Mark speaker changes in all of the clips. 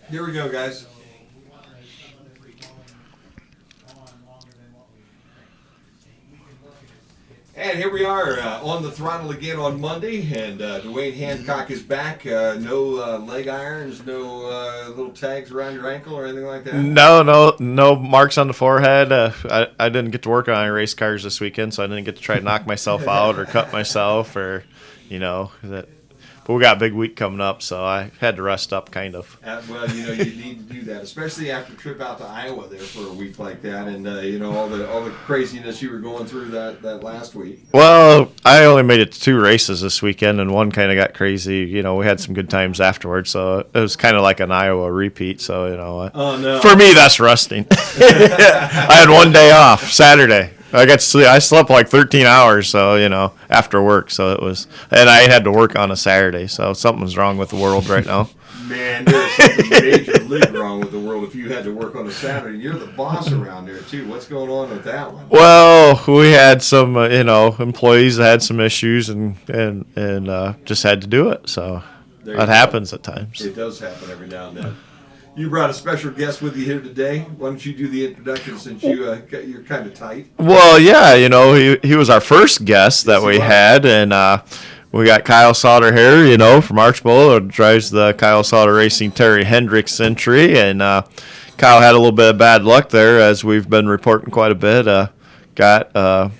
Speaker 1: Here we go, guys. And here we are on the throttle again on Monday, and Dwayne Hancock is back. No leg irons, no little tags around your ankle or anything like that?
Speaker 2: No marks on the forehead. I didn't get to work on any race cars this weekend, so I didn't get to try to knock myself out or cut myself or, that. But we got a big week coming up, so I had to rest up, kind of.
Speaker 1: Well, you need to do that, especially after a trip out to Iowa there for a week like that, and all the craziness you were going through that last week.
Speaker 2: Well, I only made it to 2 races this weekend, and one kind of got crazy. We had some good times afterwards, so it was kind of like an Iowa repeat. So
Speaker 1: oh no,
Speaker 2: for me that's resting. I had one day off, Saturday. I got to sleep. I slept like 13 hours, so after work. So it was, and I had to work on a Saturday. So something's wrong with the world right now.
Speaker 1: Man, there's something major league wrong with the world if you had to work on a Saturday. You're the boss around there too. What's going on with that one?
Speaker 2: Well, we had some, employees that had some issues and just had to do it. So that happens at times.
Speaker 1: It does happen every now and then. You brought a special guest with you here today. Why don't you do the introduction since you're kind of tight?
Speaker 2: Well, yeah, he was our first guest that we had, and we got Kyle Sauter here, from Archbold, who drives the Kyle Sauter Racing Terry Hendricks Century, and Kyle had a little bit of bad luck there, as we've been reporting quite a bit. Got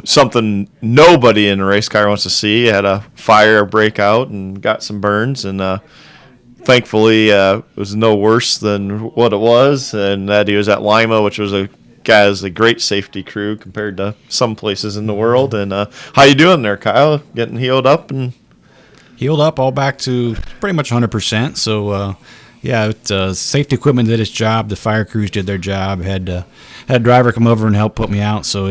Speaker 2: something nobody in a race car wants to see. Had a fire break out and got some burns, and thankfully, it was no worse than what it was, and that he was at Lima, which was a great safety crew compared to some places in the world. And how you doing there, Kyle? Getting healed up?
Speaker 3: Healed up, all back to pretty much 100%. So, safety equipment did its job. The fire crews did their job. Had a driver come over and help put me out. So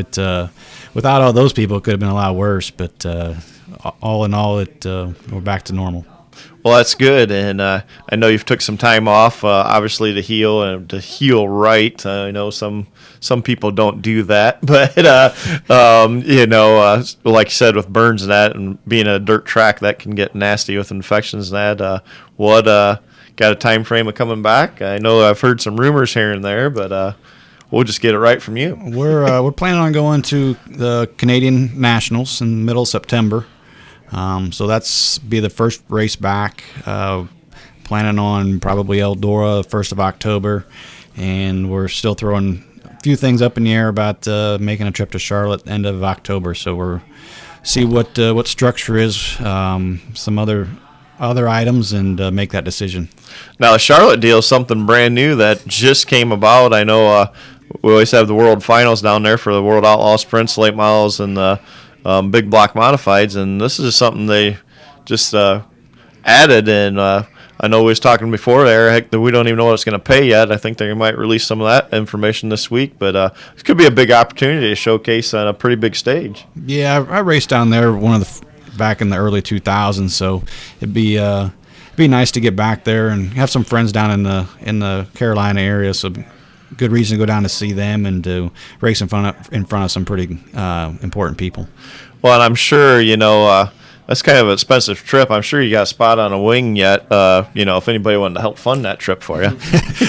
Speaker 3: without all those people, it could have been a lot worse. But all in all, we're back to normal.
Speaker 2: Well, that's good, and I know you've took some time off, obviously, to heal and to heal right. I know some people don't do that, but like you said, with burns and that, and being a dirt track, that can get nasty with infections and that. Got a time frame of coming back? I know I've heard some rumors here and there, but we'll just get it right from you.
Speaker 3: We're planning on going to the Canadian Nationals in the middle of September. So that's be the first race back. Planning on probably Eldora 1st of October, and we're still throwing a few things up in the air about making a trip to Charlotte end of October. So we're see what structure is, some other items, and make that decision.
Speaker 2: Now the Charlotte deal is something brand new that just came about. I know we always have the World Finals down there for the World Outlaw Sprints, late models, and the big block modifieds, and this is something they just added. And I know we was talking before there, heck, that we don't even know what it's going to pay yet. I think they might release some of that information this week, but it could be a big opportunity to showcase on a pretty big stage.
Speaker 3: Yeah, I raced down there back in the early 2000s, so it'd be nice to get back there and have some friends down in the Carolina area. So good reason to go down to see them and to race in front of some pretty important people.
Speaker 2: Well, and I'm sure that's kind of an expensive trip. I'm sure you got a spot on a wing yet. If anybody wanted to help fund that trip for you,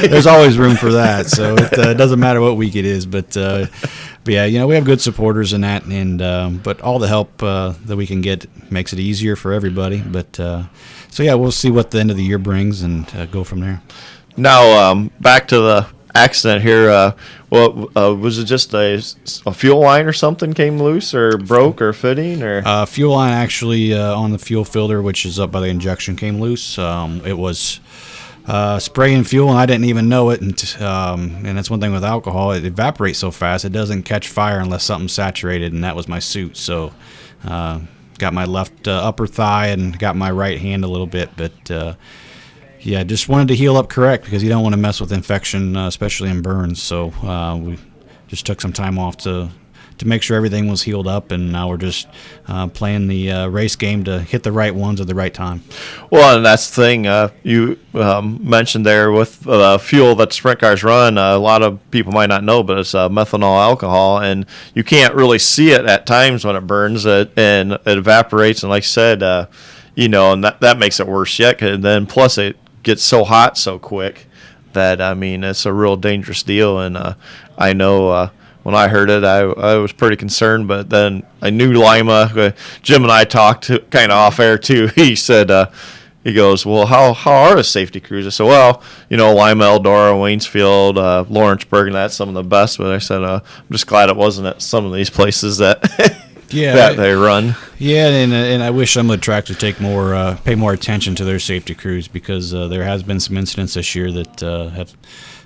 Speaker 3: there's always room for that. So it doesn't matter what week it is, but yeah, we have good supporters in that, and but all the help that we can get makes it easier for everybody. But so yeah, we'll see what the end of the year brings and go from there.
Speaker 2: Now back to the accident here. Was it just a fuel line or something came loose or broke or fitting or?
Speaker 3: Fuel line actually on the fuel filter, which is up by the injection, came loose. It was spraying fuel, and I didn't even know it. And that's one thing with alcohol; it evaporates so fast it doesn't catch fire unless something's saturated, and that was my suit. So got my left upper thigh and got my right hand a little bit, but. Yeah, just wanted to heal up correct because you don't want to mess with infection, especially in burns. So we just took some time off to make sure everything was healed up, and now we're just playing the race game to hit the right ones at the right time.
Speaker 2: Well, and that's the thing you mentioned there with fuel that sprint cars run. A lot of people might not know, but it's methanol alcohol, and you can't really see it at times when it burns, and it evaporates. And like I said, and that makes it worse yet. And then plus it gets so hot so quick that, I mean, it's a real dangerous deal. And I know when I heard it, I was pretty concerned. But then I knew Lima. Jim and I talked kind of off air too. He said, he goes, well, how are the safety crews? I said, well, Lima, Eldora, Waynesfield, Lawrenceburg, and that's some of the best. But I said, I'm just glad it wasn't at some of these places that that they run.
Speaker 3: Yeah, and I wish some of the tracks would pay more attention to their safety crews, because there has been some incidents this year that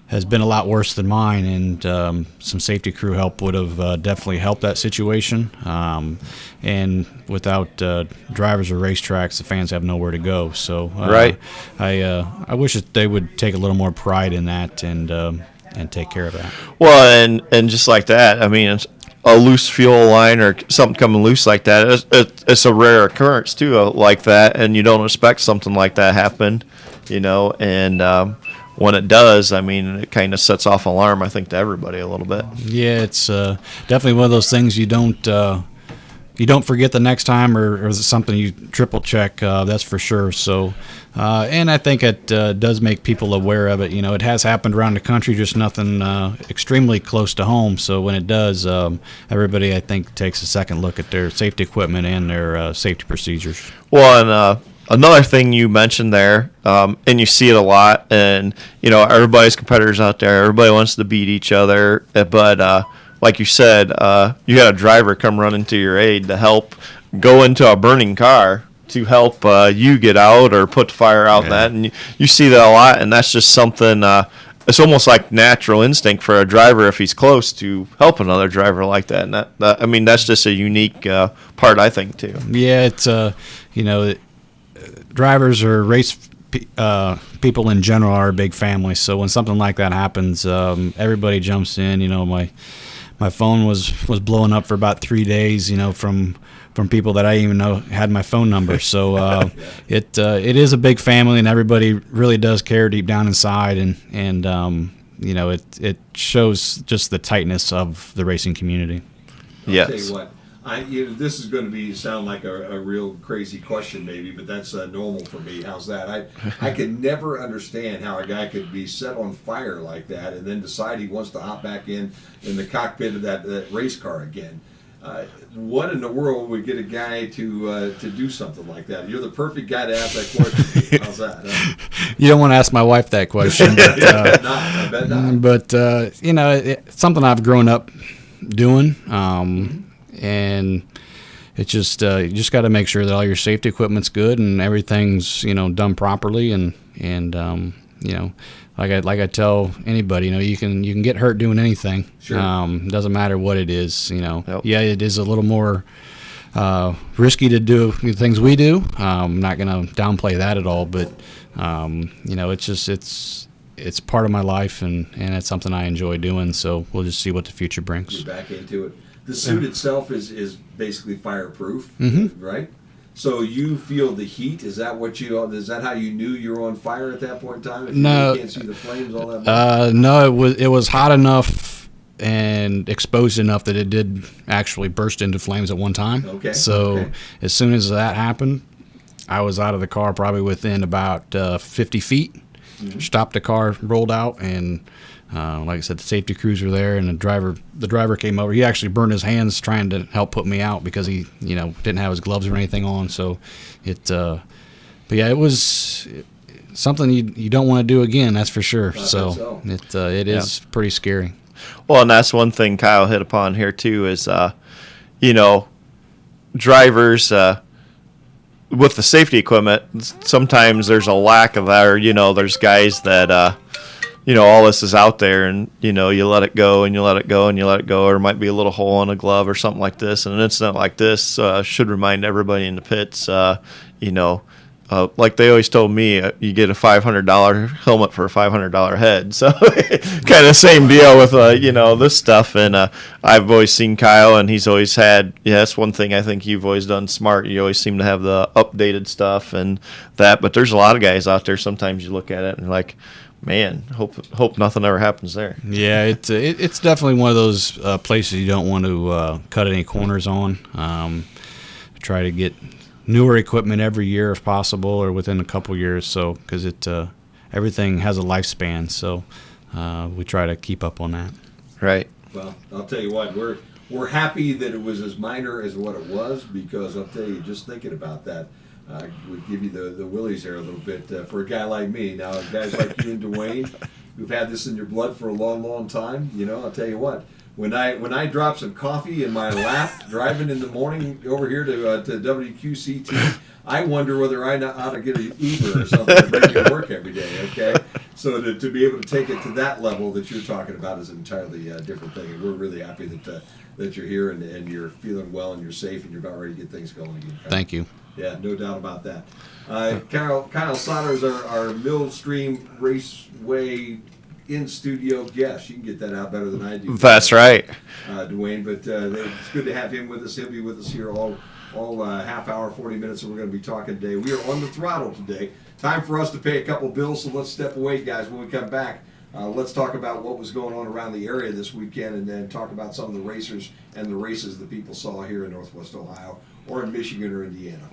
Speaker 3: has been a lot worse than mine, and some safety crew help would have definitely helped that situation. And without drivers or racetracks, the fans have nowhere to go. So
Speaker 2: right.
Speaker 3: I wish that they would take a little more pride in that and take care of that.
Speaker 2: Well, and just like that, I mean, it's a loose fuel line or something coming loose like that, it's a rare occurrence too, like that, and you don't expect something like that happen, and when it does, I mean, it kind of sets off alarm, I think, to everybody a little bit.
Speaker 3: Yeah, it's definitely one of those things you don't forget the next time, or is it something you triple check, that's for sure. So, and I think it does make people aware of it. It has happened around the country, just nothing extremely close to home. So when it does, everybody, I think, takes a second look at their safety equipment and their safety procedures.
Speaker 2: Well, and another thing you mentioned there, and you see it a lot, and everybody's competitors out there. Everybody wants to beat each other, but like you said, you got a driver come running to your aid to help go into a burning car to help you get out or put the fire out.
Speaker 3: Yeah.
Speaker 2: And you see that a lot, and that's just something. It's almost like natural instinct for a driver, if he's close, to help another driver like that. And I mean, that's just a unique part, I think, too.
Speaker 3: Yeah, it's drivers or race people in general are a big family. So when something like that happens, everybody jumps in. My phone was blowing up for about 3 days, from people that I didn't even know had my phone number. So it is a big family, and everybody really does care deep down inside, and it shows just the tightness of the racing community.
Speaker 2: Yes.
Speaker 1: I'll tell you what, this is going to sound like a real crazy question maybe, but that's normal for me. How's that? I could never understand how a guy could be set on fire like that and then decide he wants to hop back in the cockpit of that race car again. What in the world would get a guy to do something like that? You're the perfect guy to ask that question. How's that?
Speaker 3: You don't want to ask my wife that question, but,
Speaker 1: I bet not.
Speaker 3: But it's something I've grown up doing. And it's just you just got to make sure that all your safety equipment's good and everything's done properly, and like I tell anybody, you can get hurt doing anything.
Speaker 1: Sure.
Speaker 3: Doesn't matter what it is.
Speaker 2: Yep.
Speaker 3: Yeah, it is a little more risky to do the things we do. I'm not gonna downplay that at all, but it's part of my life, and it's something I enjoy doing. So we'll just see what the future brings.
Speaker 1: You're back into it. The suit itself is basically fireproof,
Speaker 3: Mm-hmm.
Speaker 1: right? So you feel the heat. Is that how you knew you were on fire at that point in time? If
Speaker 3: No.
Speaker 1: you can't see the flames all that much?
Speaker 3: No, it was hot enough and exposed enough that it did actually burst into flames at one time.
Speaker 1: Okay.
Speaker 3: So as soon as that happened, I was out of the car probably within about 50 feet. Mm-hmm. Stopped the car, rolled out, and like I said, the safety crews were there, and the driver came over. He actually burned his hands trying to help put me out because he didn't have his gloves or anything on. So but yeah, it was something you don't want to do again, that's for sure. So it is pretty scary.
Speaker 2: Well, and that's one thing Kyle hit upon here too is, drivers with the safety equipment. Sometimes there's a lack of that, or there's guys that all this is out there, and you let it go and you let it go and you let it go, or it might be a little hole in a glove or something like this. And an incident like this should remind everybody in the pits, like they always told me, you get a $500 helmet for a $500 head. So kind of same deal with this stuff. And I've always seen Kyle, and he's always had. Yeah, that's one thing I think you've always done smart. You always seem to have the updated stuff and that. But there's a lot of guys out there. Sometimes you look at it and you're like, man, hope nothing ever happens there.
Speaker 3: Yeah, it's definitely one of those places you don't want to cut any corners on. Try to get newer equipment every year if possible, or within a couple years. So because everything has a lifespan. So we try to keep up on that.
Speaker 2: Right.
Speaker 1: Well, I'll tell you what, we're happy that it was as minor as what it was, because I'll tell you, just thinking about that would give you the willies there a little bit for a guy like me. Now, guys like you and Dwayne, who've had this in your blood for a long, long time, I'll tell you what. When I drop some coffee in my lap driving in the morning over here to WQCT, I wonder whether I ought to get an Uber or something to bring me to work every day, okay? So to be able to take it to that level that you're talking about is an entirely different thing. And we're really happy that you're here and you're feeling well and you're safe and you're about ready to get things going again. Kyle.
Speaker 3: Thank you.
Speaker 1: Yeah, no doubt about that. Kyle Sauter is our Millstream Raceway in-studio guest. You can get that out better than I do.
Speaker 2: That's right.
Speaker 1: Dwayne, but it's good to have him with us. He'll be with us here all half hour, 40 minutes, and we're going to be talking today. We are on the throttle today. Time for us to pay a couple bills, so let's step away, guys. When we come back, let's talk about what was going on around the area this weekend, and then talk about some of the racers and the races that people saw here in Northwest Ohio or in Michigan or Indiana.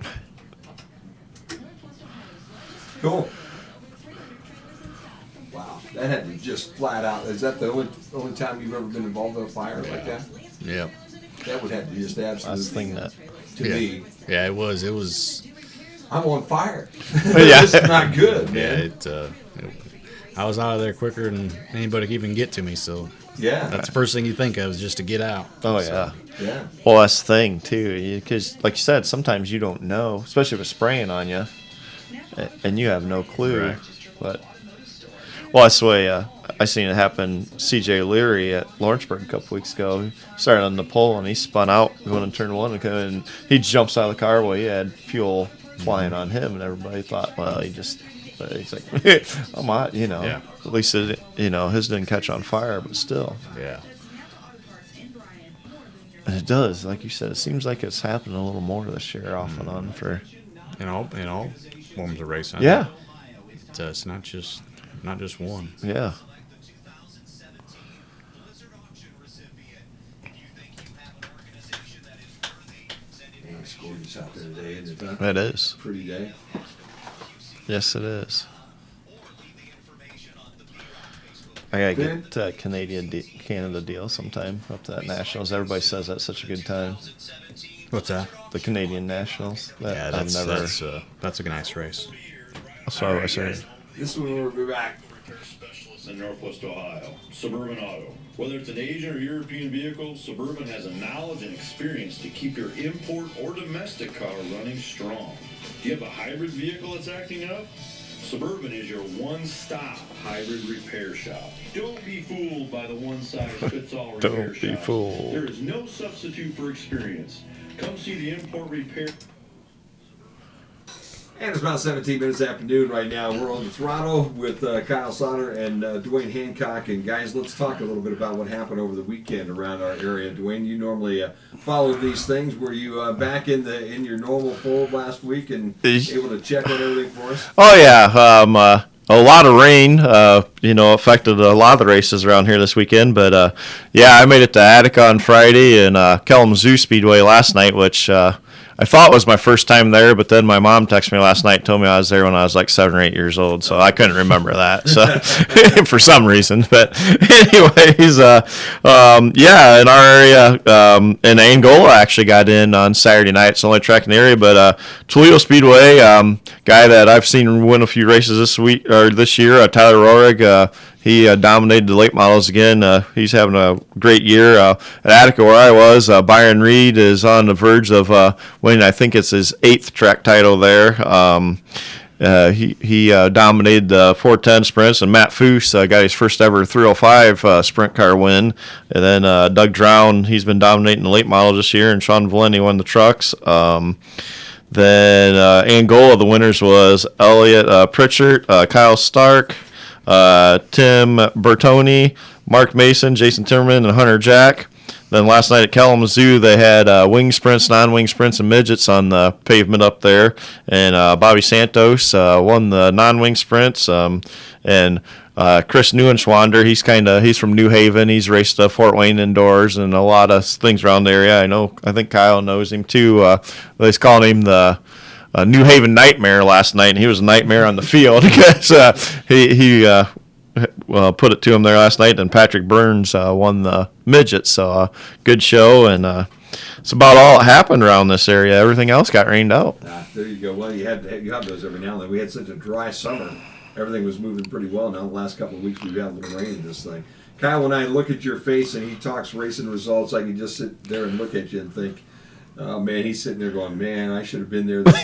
Speaker 1: Cool. Wow, that had to just flat out. Is that the only time you've ever been involved in a fire like that?
Speaker 3: Yeah.
Speaker 1: That would have to just absolutely. To me.
Speaker 3: Yeah, it was.
Speaker 1: I'm on fire.
Speaker 2: Yeah.
Speaker 1: This is not good, man.
Speaker 3: I was out of there quicker than anybody could even get to me. So
Speaker 1: Yeah.
Speaker 3: that's the first thing you think of is just to get out.
Speaker 2: Oh,
Speaker 3: So,
Speaker 2: yeah.
Speaker 1: Yeah.
Speaker 2: Well, that's the thing, too, because, like you said, sometimes you don't know, especially if it's spraying on you, and you have no clue.
Speaker 3: Right.
Speaker 2: But, well, that's the way I seen it happen. C.J. Leary at Lawrenceburg a couple weeks ago, he started on the pole, and he spun out going to turn one, and he jumps out of the car. Well, he had fuel flying on him, and everybody thought, well, he's like, I'm out,
Speaker 3: Yeah.
Speaker 2: At least, his didn't catch on fire, but still.
Speaker 3: Yeah.
Speaker 2: And it does, like you said, it seems like it's happening a little more this year, off and on for.
Speaker 3: In all forms of racing.
Speaker 2: Yeah.
Speaker 3: It's not just one.
Speaker 2: Yeah.
Speaker 1: It's gorgeous out there today, isn't it?
Speaker 2: It is.
Speaker 1: Pretty day.
Speaker 2: Yes, it is. I gotta get Canada deal sometime up to that Nationals. Everybody says that's such a good time.
Speaker 3: What's that?
Speaker 2: The Canadian Nationals.
Speaker 3: Yeah, that's a nice race.
Speaker 2: That's what I was saying.
Speaker 1: This one we'll be back.
Speaker 4: In Northwest Ohio, Suburban Auto. Whether it's an Asian or European vehicle, Suburban has a knowledge and experience to keep your import or domestic car running strong. Do you have a hybrid vehicle that's acting up? Suburban is your one-stop hybrid repair shop. Don't be fooled by the one-size-fits-all repair
Speaker 2: Don't be
Speaker 4: shop.
Speaker 2: fooled.
Speaker 4: There is no substitute for experience. Come see the import repair.
Speaker 1: And it's about 17 minutes afternoon right now. We're on the throttle with Kyle Sauter and Dwayne Hancock. And guys, let's talk a little bit about what happened over the weekend around our area. Dwayne, you normally follow these things. Were you back in your normal fold last week and able to check on everything for us?
Speaker 2: Oh yeah, a lot of rain, affected a lot of the races around here this weekend. But yeah, I made it to Attica on Friday and Kalamazoo Speedway last night, which I thought was my first time there. But then my mom texted me last night, and told me I was there when I was like 7 or 8 years old, so I couldn't remember that. So for some reason, but anyways, yeah, in our area, in Angola, I actually got in on Saturday night. It's the only track in the area, but Toledo Speedway, guy that I've seen win a few races this year, Tyler Rohrig. He dominated the late models again. He's having a great year. At Attica, where I was, Byron Reed is on the verge of winning. I think it's his 8th track title there. He dominated the 410 sprints, and Matt Foose got his first ever 305 sprint car win. And then Doug Drown, he's been dominating the late models this year, and Sean Valenti won the trucks. Then Angola, the winners was Elliot Pritchard, Kyle Stark, Tim Bertoni, Mark Mason, Jason Timmerman, and Hunter Jack. Then last night at Kalamazoo, they had wing sprints, non-wing sprints, and midgets on the pavement up there. And Bobby Santos won the non-wing sprints. And Chris Neuenschwander, he's from New Haven. He's raced Fort Wayne indoors and a lot of things around the area. I think Kyle knows him too. They call him the New Haven Nightmare last night, and he was a nightmare on the field because he put it to him there last night, and Patrick Burns won the midget. So good show, and it's about all that happened around this area. Everything else got rained out.
Speaker 1: There you go. Well, you have those every now and then. We had such a dry summer. Everything was moving pretty well. Now, the last couple of weeks, we've had a little rain in this thing. Kyle, when I look at your face and he talks racing results, I can just sit there and look at you and think, oh, man, he's sitting there going, man, I should have been there this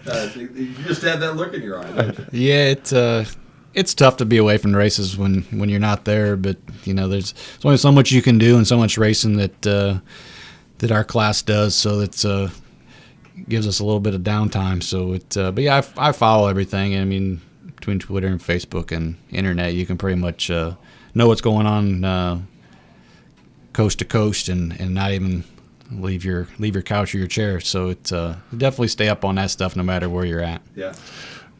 Speaker 1: last weekend. You just have that look in your eye, don't you?
Speaker 3: Yeah, it's tough to be away from the races when you're not there, but, there's only so much you can do and so much racing that our class does, so it's gives us a little bit of downtime. So but yeah, I follow everything. I mean, between Twitter and Facebook and internet, you can pretty much know what's going on coast to coast and not even leave your couch or your chair. So definitely stay up on that stuff no matter where you're at.
Speaker 1: Yeah.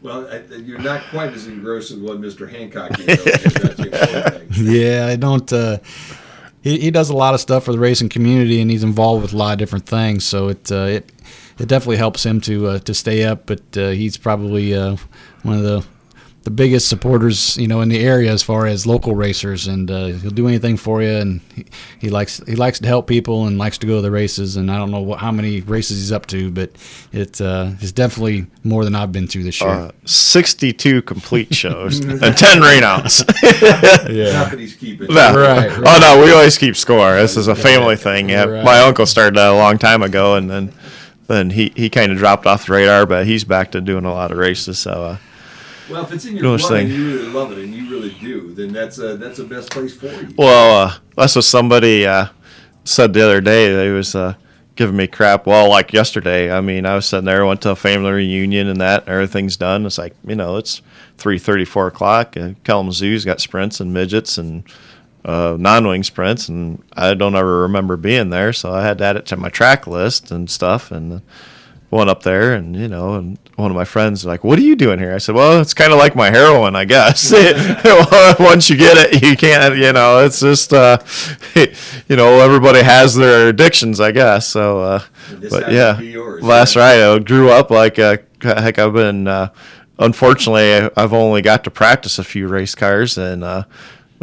Speaker 1: Well, you're not quite as engrossed as what Mr. Hancock is. That's the important thing.
Speaker 3: Yeah, I don't. He does a lot of stuff for the racing community, and he's involved with a lot of different things. So it definitely helps him to stay up. But he's probably one of the biggest supporters, in the area as far as local racers, and he'll do anything for you. And he likes to help people and likes to go to the races. And I don't know how many races he's up to, but it's definitely more than I've been to this year.
Speaker 2: 62 complete shows and 10 rainouts.
Speaker 1: Not that he's keeping.
Speaker 2: No.
Speaker 3: Right.
Speaker 2: Oh no, we always keep score. This is a family thing. Yeah,
Speaker 3: Right.
Speaker 2: My uncle started that a long time ago, and then he kind of dropped off the radar, but he's back to doing a lot of races. So.
Speaker 1: Well, if it's in your blood and you really love it, and you really do, then that's the best place for you.
Speaker 2: Well, that's what somebody said the other day. They was giving me crap. Well, like yesterday, I mean, I was sitting there, went to a family reunion, and everything's done. It's like, it's 3:30, 4 o'clock. Kalamazoo's got sprints and midgets and non-wing sprints, and I don't ever remember being there, so I had to add it to my track list and stuff, and went up there, and and one of my friends was like, "What are you doing here?" I said, "Well, it's kind of like my heroin, I guess. Once you get it, you can't. It's just, everybody has their addictions, I guess. So, but yeah, that's right. I grew up like heck. I've been, unfortunately, I've only got to practice a few race cars and.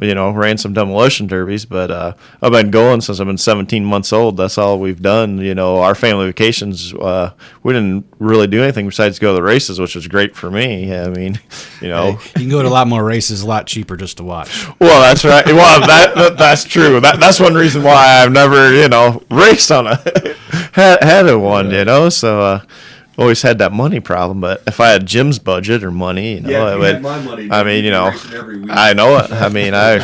Speaker 2: Ran some demolition derbies, but I've been going since I've been 17 months old. That's all we've done. Our family vacations, we didn't really do anything besides go to the races, which was great for me. I mean,
Speaker 3: You can go to a lot more races, a lot cheaper just to watch.
Speaker 2: Well, that's right. Well, that's true. That's one reason why I've never, raced on had a one, So, always had that money problem, but if I had Jim's budget or money,
Speaker 1: if you had my money,
Speaker 2: I mean,
Speaker 1: every week.
Speaker 2: I know it. I mean, I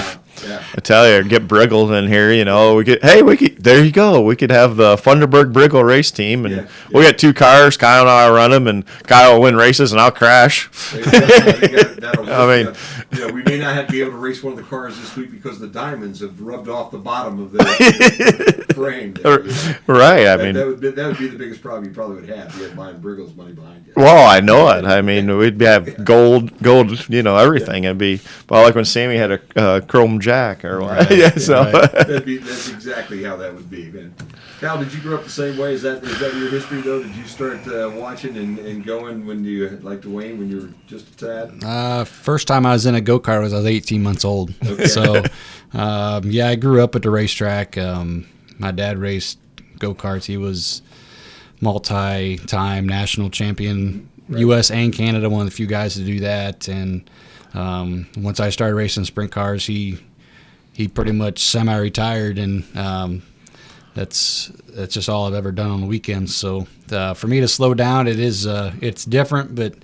Speaker 2: tell you, get Briggle in here, we could, there you go. We could have the Funderburg Briggle race team, and we'll get 2 cars. Kyle and I will run them, and Kyle will win races, and I'll crash.
Speaker 1: I mean, we may not be able to race one of the cars this week because the diamonds have rubbed off the bottom of the frame.
Speaker 2: Right. I mean,
Speaker 1: that would be the biggest problem you probably would have. You had buying Briggle's money behind you.
Speaker 2: Well, I know it. I mean, we'd have gold, everything. It'd be like when Sammy had a chrome jack or what.
Speaker 3: Right.
Speaker 2: So
Speaker 1: right. That's exactly how that would be, man. Cal, did you grow up the same way? Is that your history though? Did you start watching and going when you like Dwayne when you were just a tad?
Speaker 3: First time I was in a go-kart was I was 18 months old. Okay. So, I grew up at the racetrack. My dad raced go-karts. He was multi-time national champion, right. U.S. and Canada, one of the few guys to do that. And once I started racing sprint cars, he pretty much semi-retired, and that's just all I've ever done on the weekends. So for me to slow down, it's different. But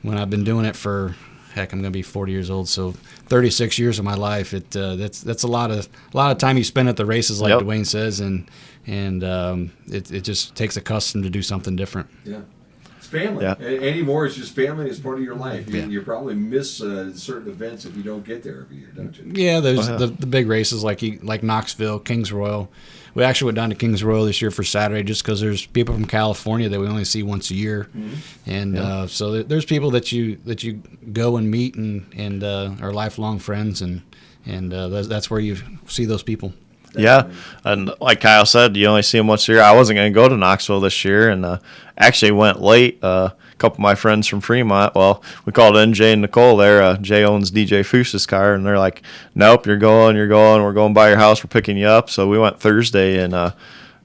Speaker 3: when I've been doing it for I'm going to be 40 years old, so 36 years of my life. That's a lot of time you spend at the races, like
Speaker 2: yep.
Speaker 3: Dwayne says, and it just takes a custom to do something different.
Speaker 1: Yeah. Family. Yeah. Anymore, it's just family. It's part of your life. You probably miss certain events if you don't get there every year, don't you?
Speaker 3: Yeah, there's the big races like Knoxville, Kings Royal. We actually went down to Kings Royal this year for Saturday just because there's people from California that we only see once a year, and so there's people that you go and meet and are lifelong friends, and that's where you see those people.
Speaker 2: Yeah, and like Kyle said, you only see them once a year. I wasn't going to go to Knoxville this year, and actually went late. A couple of my friends from Fremont, well, we called in Jay and Nicole there. Jay owns DJ Foos's car, and they're like, nope, you're going. We're going by your house. We're picking you up. So we went Thursday, and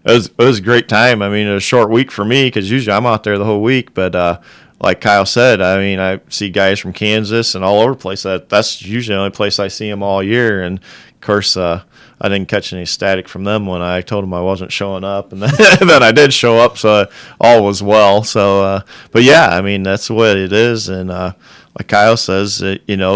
Speaker 2: it was a great time. I mean, it was a short week for me because usually I'm out there the whole week, but like Kyle said, I mean, I see guys from Kansas and all over the place. That's usually the only place I see them all year, and of course, I didn't catch any static from them when I told them I wasn't showing up, and then I did show up, so all was well. So, but yeah, I mean, that's what it is, and like Kyle says,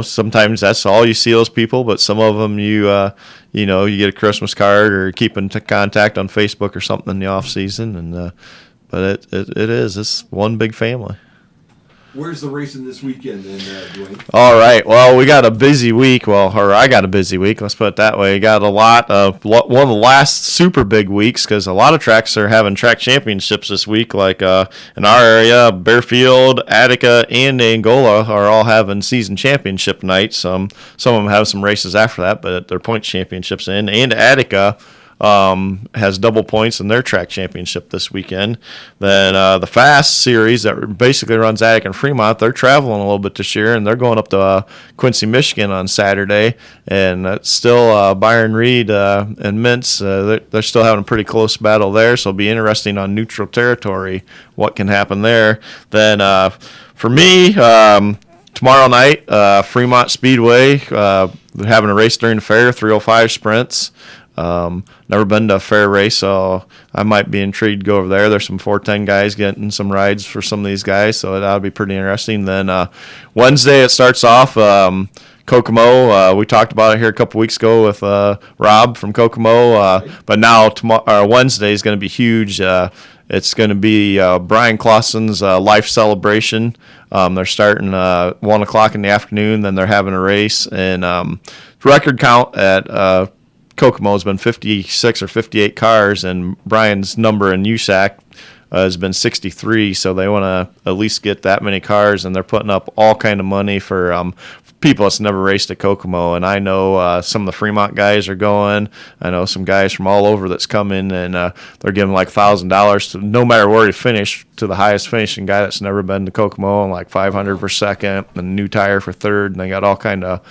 Speaker 2: sometimes that's all you see those people, but some of them you get a Christmas card or keep in contact on Facebook or something in the off season, and but it's one big family.
Speaker 1: Where's the racing this weekend then, Dwayne?
Speaker 2: All right. Well, we got a busy week. Or I got a busy week. Let's put it that way. Got one of the last super big weeks because a lot of tracks are having track championships this week. Like in our area, Bearfield, Attica, and Angola are all having season championship nights. Some of them have some races after that, but they're point championships in. And Attica has double points in their track championship this weekend. Then the Fast Series that basically runs Attica and Fremont, they're traveling a little bit this year, and they're going up to Quincy, Michigan on Saturday. And it's still Byron Reed and Mintz, they're still having a pretty close battle there, so it'll be interesting on neutral territory what can happen there. Then for me, tomorrow night, Fremont Speedway, they're having a race during the fair, 305 sprints. Never been to a fair race, so I might be intrigued to go over there. There's some 410 guys getting some rides for some of these guys, so that'll be pretty interesting. Then Wednesday it starts off Kokomo. We talked about it here a couple weeks ago with Rob from Kokomo, but now Wednesday is going to be huge. It's going to be Brian Clausen's life celebration. They're starting 1 o'clock in the afternoon, then they're having a race, and record count at Kokomo has been 56 or 58 cars, and Brian's number in USAC has been 63, so they want to at least get that many cars, and they're putting up all kind of money for people that's never raced at Kokomo. And I know some of the Fremont guys are going. I know some guys from all over that's coming, and they're giving like $1,000 to no matter where you finish, to the highest finishing guy that's never been to Kokomo, and like 500 for second, and a new tire for third, and they got all kind of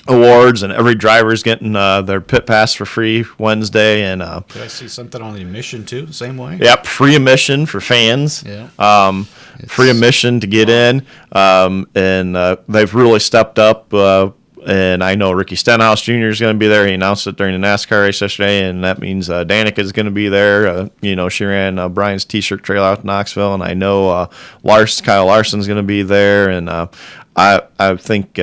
Speaker 2: awards, and every driver's getting their pit pass for free Wednesday. And
Speaker 3: did I see something on the admission too? Same way.
Speaker 2: Yep, free admission for fans.
Speaker 3: Yeah.
Speaker 2: Free admission to get in, and they've really stepped up. And I know Ricky Stenhouse Jr. is going to be there. He announced it during the NASCAR race yesterday, and that means Danica is going to be there. She ran Brian's T-shirt trail out to Knoxville, and I know Kyle Larson's going to be there. And I think.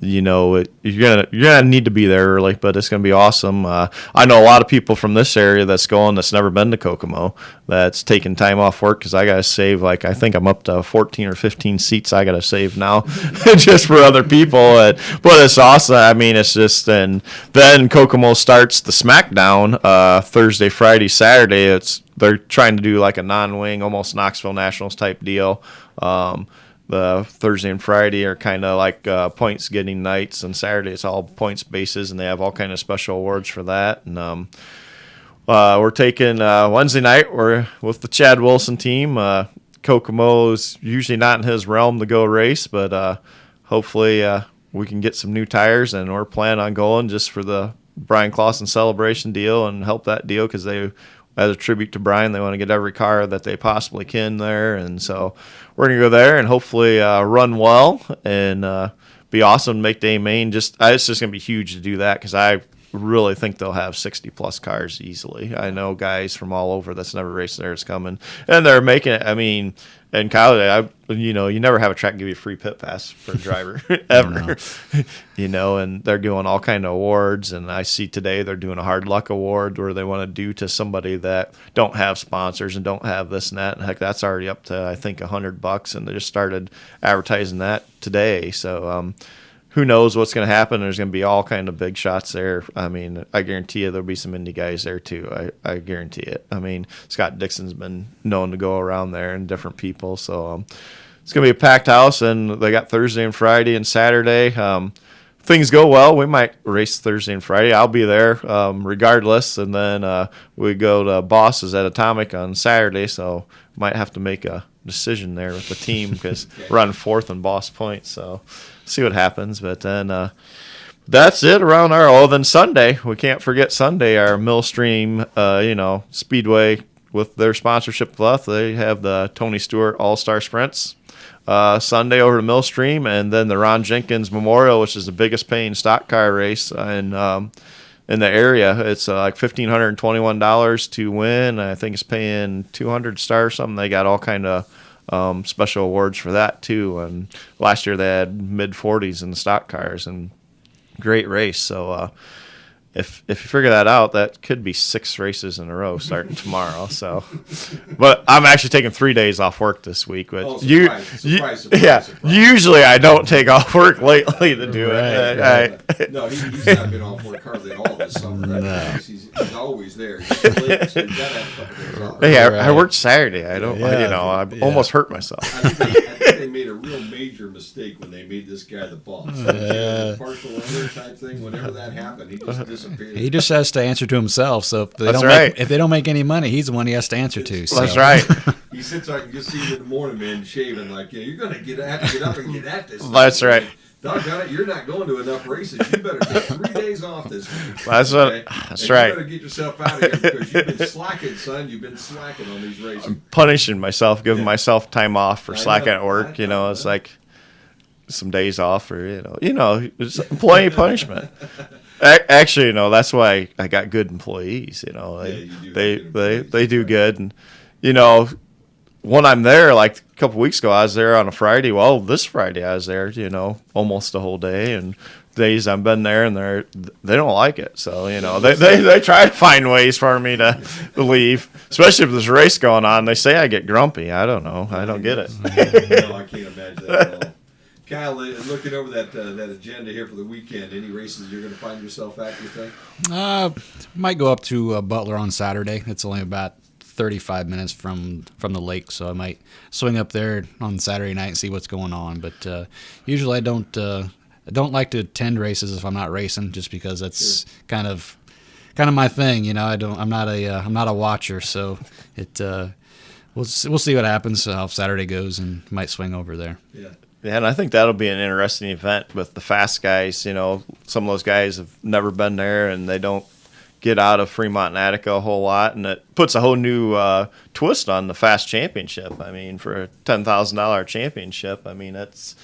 Speaker 2: You're gonna need to be there early, but it's gonna be awesome. I know a lot of people from this area that's never been to Kokomo, that's taking time off work because I gotta save. Like I think I'm up to 14 or 15 seats I gotta save now, just for other people. But it's awesome. I mean, it's just, and then Kokomo starts the SmackDown Thursday, Friday, Saturday. They're trying to do like a non-wing, almost Knoxville Nationals type deal. The Thursday and Friday are kind of like points getting nights, and Saturday it's all points bases, and they have all kind of special awards for that. And we're taking Wednesday night. We're with the Chad Wilson team. Kokomo is usually not in his realm to go race, but hopefully we can get some new tires, and we're planning on going just for the Brian Clausen celebration deal and help that deal because they, as a tribute to Brian, they want to get every car that they possibly can there. And so we're going to go there and hopefully run well and be awesome to make day main. It's just going to be huge to do that because I really think they'll have 60-plus cars easily. I know guys from all over that's never raced there is coming, and they're making it. I mean, and Kyle, you never have a track give you a free pit pass for a driver ever. And they're doing all kind of awards, and I see today they're doing a hard luck award where they want to do to somebody that don't have sponsors and don't have this and that. And heck, that's already up to I think $100, and they just started advertising that today. So who knows what's going to happen? There's going to be all kind of big shots there. I mean, I guarantee you there'll be some indie guys there too. I guarantee it. I mean, Scott Dixon's been known to go around there and different people. So it's going to be a packed house, and they got Thursday and Friday and Saturday. things go well, we might race Thursday and Friday. I'll be there regardless, and then we go to Boss's at Atomic on Saturday, so might have to make a decision there with the team because we're on 4th and Boss Point, so see what happens. But then that's it around then Sunday, we can't forget Sunday, our Millstream, Speedway with their sponsorship with us. They have the Tony Stewart All-Star Sprints Sunday over to Millstream, and then the Ron Jenkins Memorial, which is the biggest paying stock car race in the area. It's like $1,521 to win. I think it's paying 200 star or something. They got all kind of special awards for that too. And last year they had mid 40s in the stock cars, and great race. So if you figure that out, that could be 6 races in a row starting tomorrow. So, but I'm actually taking 3 days off work this week. But surprise. Usually I don't take off work lately to do it.
Speaker 1: No, he's not been off work hardly at all this summer. No. He's always there. He's late, so you gotta have a couple days off.
Speaker 2: Hey, I worked Saturday. I don't, I almost hurt myself.
Speaker 1: I think they made a real major mistake when they made this guy the boss. Partial owner type thing. Whenever that happened, he just disappeared.
Speaker 3: He just has to answer to himself. So if they if they don't make any money, he's the one he has to answer to. So.
Speaker 2: That's right.
Speaker 1: He sits there, I can just see him in the morning, man, shaving like, you're going to have to get up and get at this.
Speaker 2: That's right.
Speaker 1: Doggone it, you're not going to enough races. You better take 3 days off this week.
Speaker 2: That's right.
Speaker 1: You better get yourself out of here because you've been slacking, son. You've been slacking on these races.
Speaker 2: I'm punishing myself, giving myself time off for slacking at work. It's like some days off, or it's employee punishment. Actually, that's why I got good employees. They do good, and when I'm there, like a couple weeks ago, I was there on a Friday. Well, this Friday I was there, almost the whole day, and days I've been there, and they don't like it. So they try to find ways for me to leave, especially if there's a race going on. They say I get grumpy. I don't know. I don't get it.
Speaker 1: No, I can't imagine that at all. Kyle, looking over that agenda here for the weekend, any races you're going to find yourself at, you think?
Speaker 3: Might go up to Butler on Saturday. It's only about 35 minutes from the lake, so I might swing up there on Saturday night and see what's going on. But usually I don't like to attend races if I'm not racing, just because that's kind of my thing. I'm not a watcher, so we'll see what happens, how Saturday goes, and might swing over there.
Speaker 2: Yeah, and I think that'll be an interesting event with the fast guys. Some of those guys have never been there, and they don't get out of Fremont and Attica a whole lot, and it puts a whole new twist on the fast championship. I mean, for a $10,000 championship, it's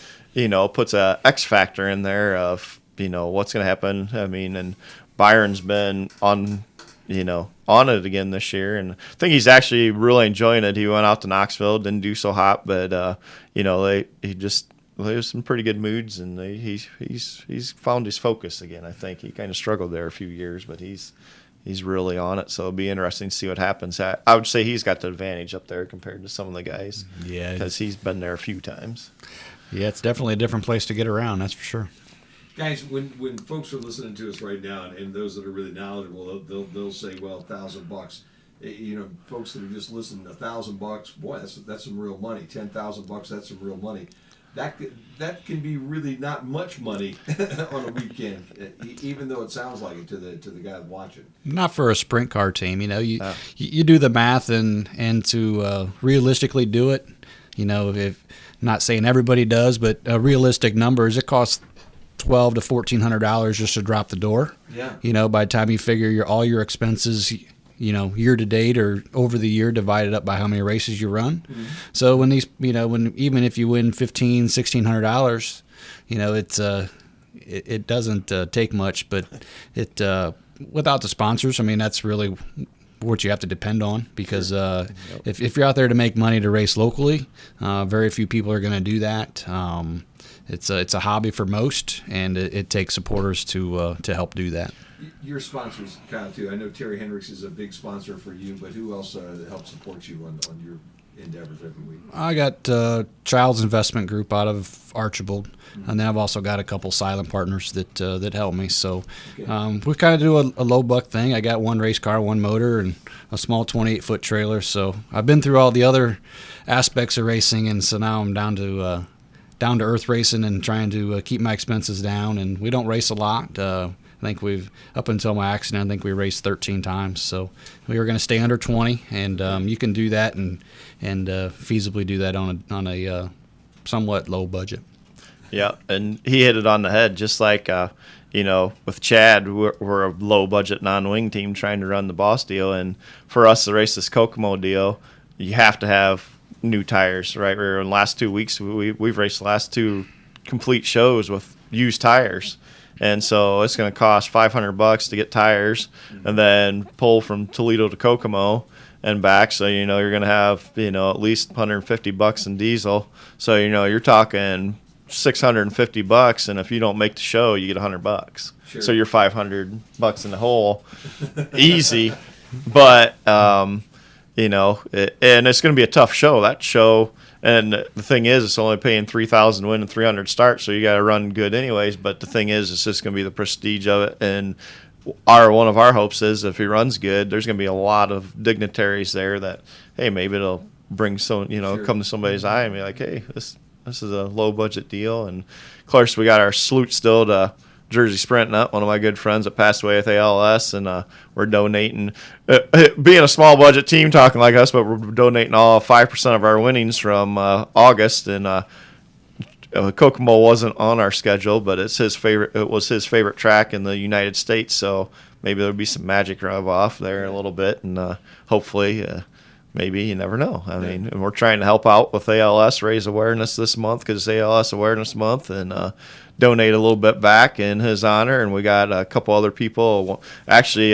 Speaker 2: puts a X factor in there of what's going to happen. I mean, and Byron's been on it again this year, and I think he's actually really enjoying it. He went out to Knoxville, didn't do so hot, but there's some pretty good moods, and he's found his focus again. I think he kind of struggled there a few years, but he's really on it. So it'll be interesting to see what happens. I would say he's got the advantage up there compared to some of the guys, because he's been there a few times.
Speaker 3: Yeah, it's definitely a different place to get around. That's for sure.
Speaker 1: Guys, when folks are listening to us right now, and those that are really knowledgeable, they'll say, well, $1,000. Folks that are just listening, $1,000, boy, that's some real money. $10,000, that's some real money. That can be really not much money on a weekend, even though it sounds like it to the guy watching.
Speaker 3: Not for a sprint car team, you do the math and to realistically do it. If not saying everybody does, but realistic numbers, it costs $1,200 to $1,400 just to drop the door.
Speaker 1: Yeah.
Speaker 3: By the time you figure all your expenses, year to date or over the year divided up by how many races you run. Mm-hmm. So when even if you win $1,500, $1,600, it doesn't take much, but it without the sponsors, that's really what you have to depend on, because if you're out there to make money to race locally, very few people are going to do that. It's a hobby for most, and it takes supporters to help do that.
Speaker 1: Your sponsors, Kyle, too. I know Terry Hendricks is a big sponsor for you, but who else helps support you on your endeavors every week?
Speaker 3: I got Child's Investment Group out of Archibald, and then I've also got a couple silent partners that help me. So we kind of do a low buck thing. I got one race car, one motor, and a small 28-foot trailer. So I've been through all the other aspects of racing, and so now I'm down to down to earth racing and trying to keep my expenses down. And we don't race a lot. I think up until my accident, I think we raced 13 times. So we were going to stay under 20, and you can do that and feasibly do that on a somewhat low budget.
Speaker 2: Yeah, and he hit it on the head, just like with Chad, we're a low budget non-wing team trying to run the Boss deal, and for us to race this Kokomo deal, you have to have new tires, right? We're in the last 2 weeks, we've raced the last 2 complete shows with used tires. And so it's going to cost $500 to get tires and then pull from Toledo to Kokomo and back. So, you're going to have, at least $150 in diesel. So, you're talking $650. And if you don't make the show, you get $100.
Speaker 1: Sure.
Speaker 2: So you're $500 in the hole. Easy. But, and it's going to be a tough show. That show. And the thing is, it's only paying $3,000 win and $300 start, so you got to run good anyways. But the thing is, it's just going to be the prestige of it. And one of our hopes is if he runs good, there's going to be a lot of dignitaries there that, hey, maybe it'll bring some,
Speaker 1: Sure.
Speaker 2: come to somebody's eye and be like, hey, this is a low budget deal. And of course, we got our salute still to Jersey Sprint Nut, one of my good friends that passed away with ALS, and we're donating, being a small budget team talking like us, but we're donating all 5% of our winnings from August, and Kokomo wasn't on our schedule, but it was his favorite track in the United States, so maybe there'll be some magic rub off there a little bit, and hopefully maybe, you never know. I mean, and we're trying to help out with ALS, raise awareness this month because it's ALS Awareness Month, and donate a little bit back in his honor. And we got a couple other people, actually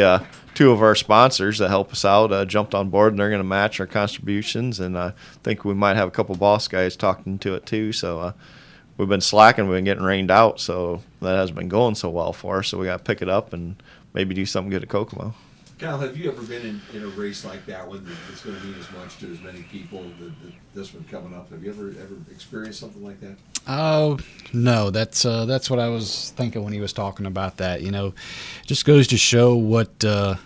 Speaker 2: 2 of our sponsors that help us out jumped on board, and they're going to match our contributions. And I think we might have a couple boss guys talking to it too. So we've been slacking. We've been getting rained out, so that hasn't been going so well for us. So we got to pick it up and maybe do something good at Kokomo.
Speaker 1: Kyle, have you ever been in a race like that one that's going to mean as much to as many people this one coming up? Have you ever experienced something like that?
Speaker 3: Oh, no, that's what I was thinking when he was talking about that. Just goes to show what a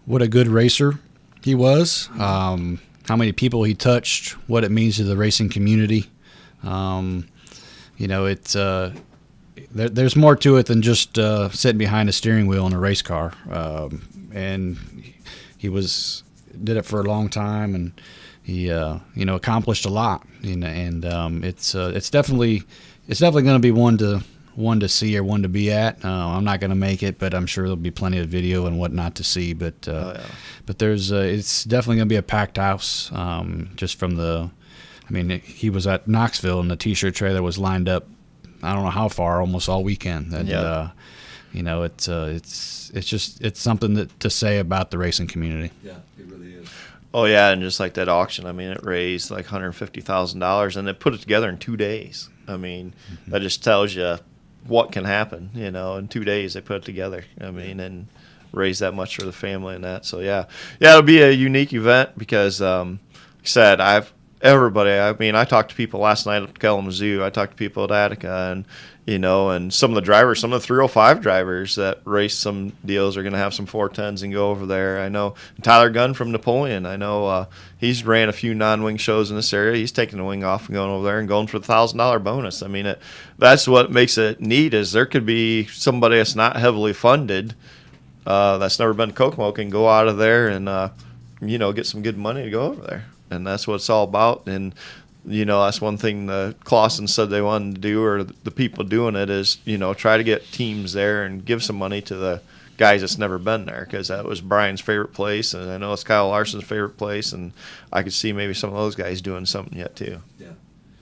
Speaker 3: good racer he was, how many people he touched, what it means to the racing community. There's more to it than just sitting behind a steering wheel in a race car. And he did it for a long time, and he accomplished a lot. And it's definitely going to be one to see or one to be at. I'm not going to make it, but I'm sure there'll be plenty of video and whatnot to see. But there's it's definitely going to be a packed house. Just from he was at Knoxville, and the T-shirt trailer was lined up. I don't know how far, almost all weekend. And it's something to say about the racing community.
Speaker 1: Yeah, it really is.
Speaker 2: Oh yeah, and just like that auction, it raised like $150,000, and they put it together in 2 days. That just tells you what can happen. In 2 days they put it together. And raise that much for the family and that. So yeah, it'll be a unique event because, like I said, I talked to people last night at Kalamazoo. I talked to people at Attica, and and some of the drivers, some of the 305 drivers that race some deals are going to have some 410s and go over there. I know Tyler Gunn from Napoleon. I know he's ran a few non-wing shows in this area. He's taking the wing off and going over there and going for the $1,000 bonus. That's what makes it neat is there could be somebody that's not heavily funded that's never been to Kokomo can go out of there and get some good money to go over there. And that's what it's all about. And that's one thing the Clausen said they wanted to do, or the people doing it, is try to get teams there and give some money to the guys that's never been there, because that was Brian's favorite place, and I know it's Kyle Larson's favorite place, and I could see maybe some of those guys doing something yet too.
Speaker 1: Yeah.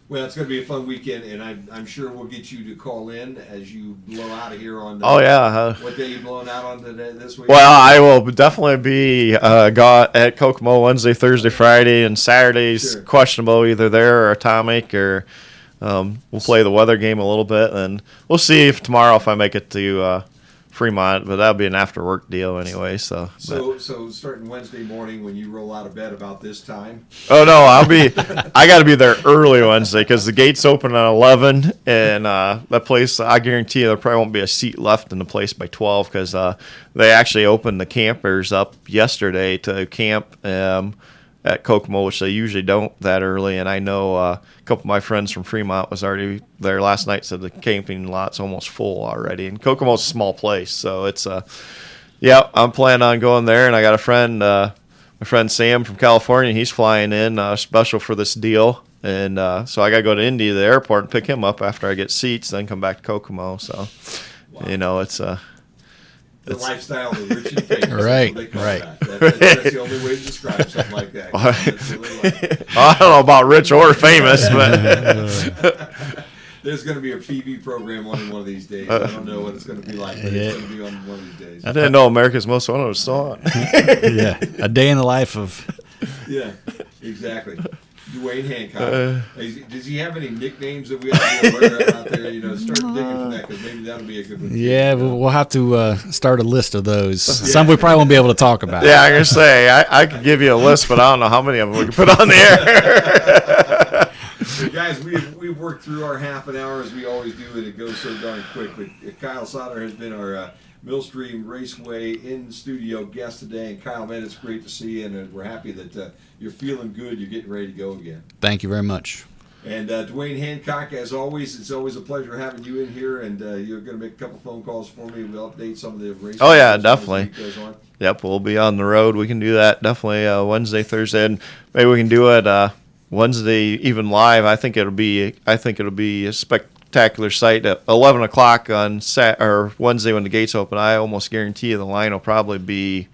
Speaker 1: Well, it's going to be a fun weekend, and I'm sure we'll get you to call in as you blow out of here on. What day you blowing out on today this week?
Speaker 2: Well, I will definitely be at Kokomo Wednesday, Thursday, Friday, and Saturday's
Speaker 1: Sure.
Speaker 2: Questionable, either there or Atomic, or we'll play the weather game a little bit, and we'll see if tomorrow if I make it to Fremont, but that'll be an after work deal anyway. So
Speaker 1: starting Wednesday morning when you roll out of bed about this time.
Speaker 2: Oh no, I got to be there early Wednesday because the gates open at 11, and that place, I guarantee you there probably won't be a seat left in the place by 12 because they actually opened the campers up yesterday to camp. at Kokomo, which they usually don't that early. And I know a couple of my friends from Fremont was already there last night, said the camping lot's almost full already. And Kokomo's a small place, so it's yeah, I'm planning on going there. And I got a friend, my friend Sam from California. He's flying in special for this deal. And so I got to go to Indy to the airport and pick him up after I get seats, then come back to Kokomo. So, you know, it's
Speaker 1: the lifestyle of the rich and famous.
Speaker 3: Right,
Speaker 1: That's what they call
Speaker 3: right.
Speaker 1: that. That's the only way to describe something like that. That's really like,
Speaker 2: I don't know about rich or famous, but
Speaker 1: there's going to be a TV program on one of these days. I don't know what it's going to be like, but it's going to be on one of these days.
Speaker 2: I didn't know America's Most Wanted was still on.
Speaker 3: Yeah, a day in the life of.
Speaker 1: Yeah, exactly. Dwayne Hancock. Does he have any nicknames that we have to be aware of out there? You know, start digging for that, because maybe that'll be a good one.
Speaker 3: Yeah, we'll have to start a list of those. Some we probably won't be able to talk about.
Speaker 2: Yeah, I'm gonna say I could give you a list, but I don't know how many of them we can put on the air.
Speaker 1: So guys, we've worked through our half an hour as we always do, and it goes so darn quick. But Kyle Sauter has been our Millstream Raceway in studio guest today, and Kyle, man, it's great to see you, and we're happy that you're feeling good. You're getting ready to go again.
Speaker 3: Thank you very much.
Speaker 1: And Dwayne Hancock, as always, it's always a pleasure having you in here, and you're going to make a couple phone calls for me. We'll update some of the races.
Speaker 2: Oh yeah, definitely.
Speaker 1: As the week goes on.
Speaker 2: Yep, we'll be on the road. We can do that definitely Wednesday, Thursday, and maybe we can do it Wednesday even live. I think it'll be a spectacular sight at 11 o'clock on or Wednesday when the gates open. I almost guarantee you the line will probably be,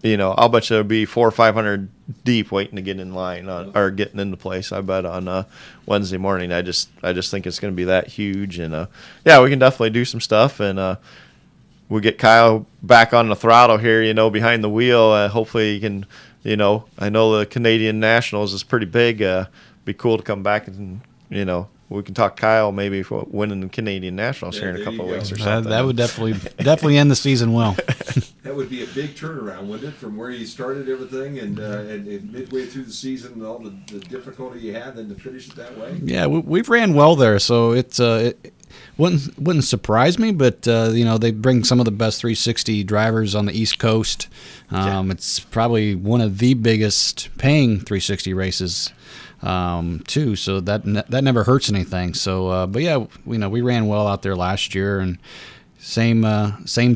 Speaker 2: you know, I'll bet you there'll be 400 or 500 deep waiting to get in line or getting into place. I bet on Wednesday morning. I just think it's going to be that huge, and yeah, we can definitely do some stuff, and we'll get Kyle back on the throttle here, you know, behind the wheel. Hopefully he can, you know, I know the Canadian Nationals is pretty big. Be cool to come back and, you know, we can talk Kyle maybe for winning the Canadian Nationals here in a couple of weeks or something.
Speaker 3: That would definitely end the season well.
Speaker 1: That would be a big turnaround, wouldn't it, from where you started everything and midway through the season and all the difficulty you had, then to finish it that way?
Speaker 3: Yeah, we've ran well there, so it wouldn't surprise me, but you know, they bring some of the best 360 drivers on the East Coast. It's probably one of the biggest paying 360 races too, so that never hurts anything. So, but yeah, you know, we ran well out there last year, and same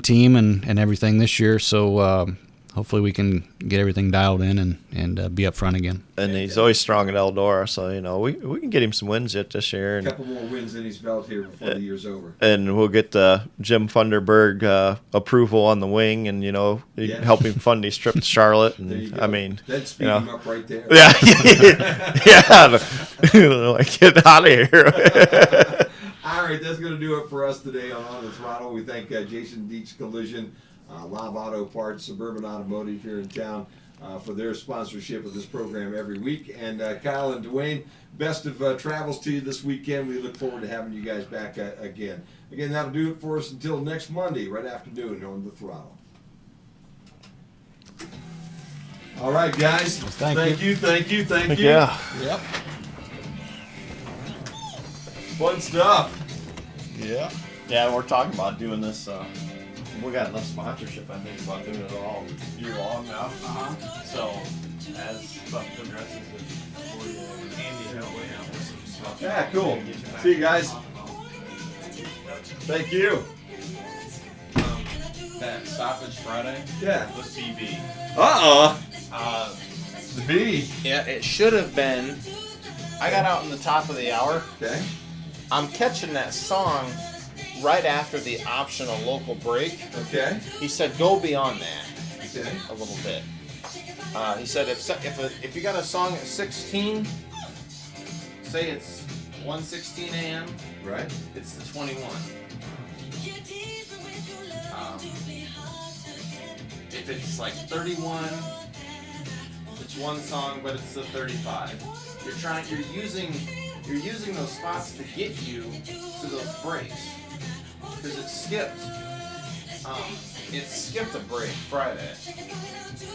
Speaker 3: team and everything this year. So hopefully we can get everything dialed in and be up front again.
Speaker 2: And he's always strong at Eldora, so, you know, we can get him some wins yet this year.
Speaker 1: A couple more wins in his belt here before the year's over.
Speaker 2: And we'll get Jim Funderburg approval on the wing, and, you know, help him fund his trip to Charlotte. And I mean,
Speaker 1: that'd speed him up right there.
Speaker 2: Yeah, yeah. Like, get out of here.
Speaker 1: All right, that's going to do it for us today on the Throttle. We thank Jason Dietz Collision, Live Auto Parts, Suburban Automotive here in town for their sponsorship of this program every week. And Kyle and Dwayne, best of travels to you this weekend. We look forward to having you guys back again. Again, that'll do it for us until next Monday, right after noon on the Throttle. All right, guys.
Speaker 3: Thank
Speaker 1: you. Thank you.
Speaker 2: Yeah.
Speaker 3: Yep.
Speaker 1: Fun stuff.
Speaker 2: Yeah. Yeah, we're talking about doing this. We got enough sponsorship, I think, about doing it all year long now. So, as stuff progresses, we're handy way out with some stuff.
Speaker 1: Yeah, cool. See you guys. Thank you.
Speaker 5: That stoppage Friday
Speaker 1: Yeah.
Speaker 5: was BB.
Speaker 1: The B.
Speaker 5: Yeah, it should have been. I got out in the top of the hour.
Speaker 1: Okay.
Speaker 5: I'm catching that song right after the optional local break.
Speaker 1: Okay.
Speaker 5: He said, go beyond that
Speaker 1: Okay.
Speaker 5: a little bit. He said, if you got a song at 16, say it's 1:16 a.m.,
Speaker 1: Right.
Speaker 5: it's the 21. If it's like 31, it's one song, but it's the 35. You're using those spots to get you to those breaks, because it skipped a break Friday.